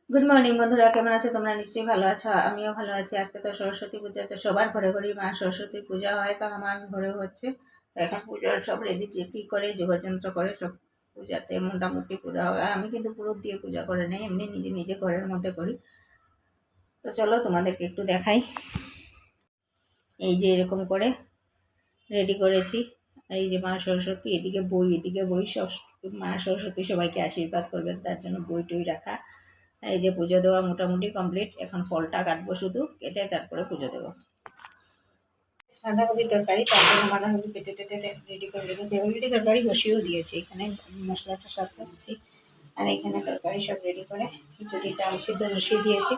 Good morning বন্ধুরা, কেমন আছো তোমরা? নিশ্চয়ই ভালো আছো, আমিও ভালো আছি। আজকে তো সরস্বতী পূজা, তো সবার ঘরে ঘরেই মা সরস্বতীর পূজা হয়, তো আমার ঘরেও হচ্ছে। তো এখন পূজার সব রেডি করে যোগাযন্ত্র করে সব পূজাতে মোটামুটি পূজা হয়। আর আমি কিন্তু পুরো দিয়ে পূজা করে নেই, এমনি নিজে নিজে ঘরের মধ্যে করি। তো চলো তোমাদেরকে একটু দেখাই। এই যে এরকম করে রেডি করেছি। এই যে মা সরস্বতী, এদিকে বই সব। মা সরস্বতী সবাইকে আশীর্বাদ করবেন, তার জন্য বই টই রাখা। এই যে পুজো দেওয়া মোটামুটি কমপ্লিট। এখন ফলটা কাটবো, শুধু কেটে তারপরে পুজো দেবো। বাঁধাকপির তরকারি, তার জন্য বাঁধাকপি কেটে টেটে রেডি করে রেখেছি। অলরেডি তরকারি বসিয়েও দিয়েছি, এখানে মশলাটা সব করছি। আর এখানে তরকারি সব রেডি করে খিচুড়িটা আমি সিদ্ধ বসিয়ে দিয়েছি।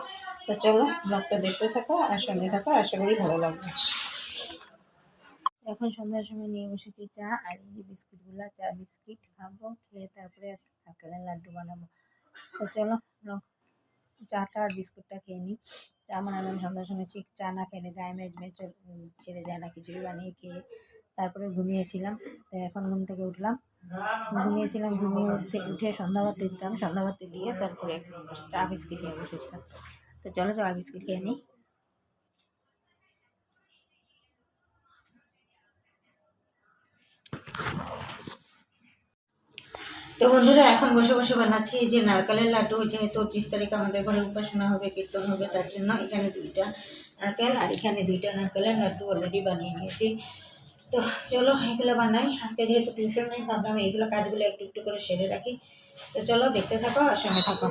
তো চলো ব্লগটা দেখতে থাকো আর সঙ্গে থাকো, আশা করি ভালো লাগবে। এখন সন্ধ্যার সময় নিয়ে বসেছি চা, আর এই যে বিস্কিটগুলো, চা বিস্কিট খাবো, খেয়ে তারপরে নারকেলের লাড্ডু বানাবো। তো চলো চাটা আর বিস্কুটটা খেয়ে নিই। চা বানালাম সন্ধ্যার সময়, চা না খেলে গায়ে মেজমে ছেড়ে যায় না। খিচুড়ি বানিয়ে খেয়ে তারপরে ঘুমিয়েছিলাম। তো এখন ঘুম থেকে উঠলাম, ঘুমিয়ে উঠে সন্ধ্যাবাতি দিতাম, সন্ধ্যাবাতি দিয়ে তারপরে চা বিস্কিট নিয়ে বসেছিলাম। তো চলো চা বিস্কিট খেয়ে নিই। তো বন্ধুরা, এখন বসে বসে বানাচ্ছি এই যে নারকেলের লাড্ডু। যেহেতু 30 তারিখ আমাদের ঘরে উপাসনা হবে, কীর্তন হবে, তার জন্য এখানে 2টা নারকেল আর এখানে 2টা নারকেলের লাড্ডু অলরেডি বানিয়ে নিয়েছি। তো চলো এগুলো বানাই। আজকে যেহেতু টিউশন নেই, ভাবলাম এইগুলো কাজগুলো একটু একটু করে সেরে রাখি। তো চলো দেখতে থাকো আর সঙ্গে থাকো।